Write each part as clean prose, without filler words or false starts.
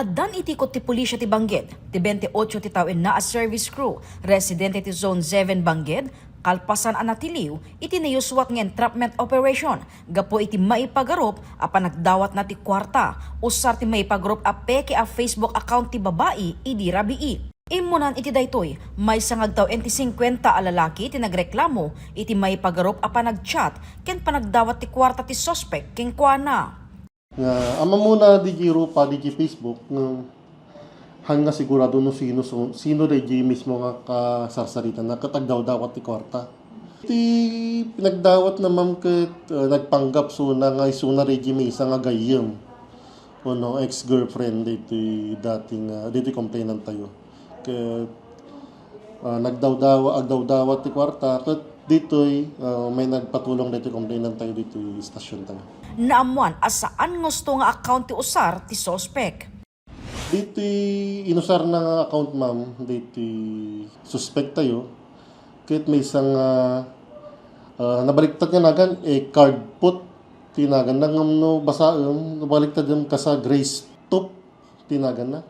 Addan itikot ti pulisya ti Bangged, ti 28 ti tawen na a service crew, residente ti Zone 7 Bangged, kalpasan anatiliw, iti nayuswat ng entrapment operation, gapo iti maipagarop, apan nagdawat na ti kwarta, usar ti maipagarop a peke a Facebook account ti babae, idi rabii. Imunan iti daytoy, may sangagtaw enti 50 a lalaki ti nagreklamo, iti maipagarop apan nagchat, ken panagdawat ti kwarta ti suspect, ken kuana. Ama muna di Rupa di Facebook hanga sigurado no sino di mismo nga kasarsarita na katagdaw-dawat ti kwarta. Iti pinagdawat na ma'am ket nagpanggap so na nga isuna regime isa nga gayem. Ono ex-girlfriend dito dating dito complainant tayo. Ket agdaw-dawat ti kwarta ket ditoy may nagpatulong dito complainant tayo dito istasyon tayo. Naamuan asaan gusto nga account ti usar ti suspect. Dito inusar na nga account ma'am, dito suspect tayo. Kahit may isang nabaliktad nga nagan, card put, tinagan na nga no basaam, nabaliktad yung kasa Grace Top, tinagan na.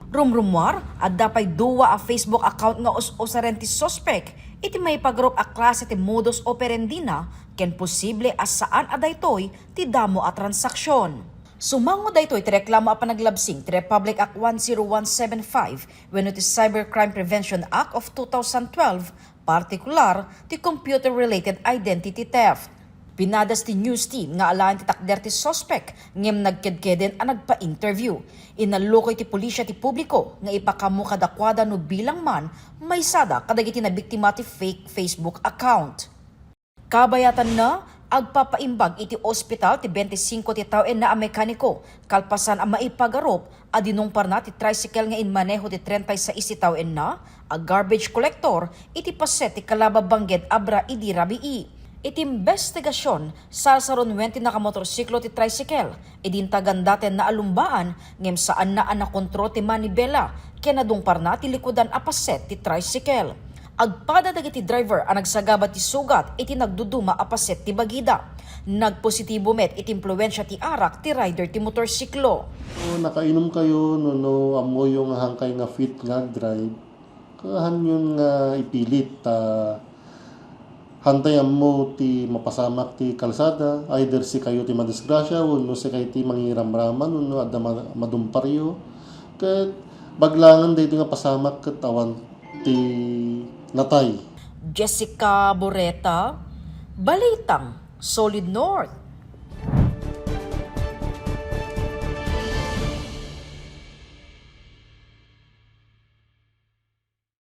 Rumrumwar, at dapay duwa a Facebook account nga usaren ti suspect, iti may pagrup a klase ti modus operandi na, ken posible as saan adaytoy ti damo a transaksyon. Sumango daytoy ti reklamo a panaglabsing ti Republic Act 10175 wenno ti Cybercrime Prevention Act of 2012, partikular ti computer-related identity theft. Pinadas ti news team nga alaan ti takder ti suspect ngem nagkedkeden a nagpa-interview. Inalukoy ti pulisya ti publiko nga ipakamu kadakwada no bilang man may sada kadagiti na biktima ti fake Facebook account. Kabayatan na agpapaimbag iti ospital ti 25 ti tawen na a mekaniko kalpasan a maipagarop a dinungpar na ti tricycle nga inmaneho ti 36 ti tawen na a garbage collector iti paset ti Calaba Bangged abra idi rabii. Iti investigasyon sasaron 20 na kamotorsiklo ti tricycle idintagan daten na alumbaan ngem saan na anakontro ti manibela ken nadungpar na ti likudan a paset ti tricycle. Agpada dagiti driver ang nagsagabat ti sugat iti nagduduma a paset ti bagida. Nagpositibo met iti impluwensya ti arak ti rider ti motorsiklo. Nakainom kayo no amo yung hangkay nga fit nga drive. Kahan yun nga ipilit hantayan mo ti mapasamak ti kalsada, either si kayo ti madisgrasya no si kayo ti mangiramraman no adda madumparyo. Ket baglangan dito nga pasamak ket awan ti natay. Jessica Boreta, Balitang, Solid North.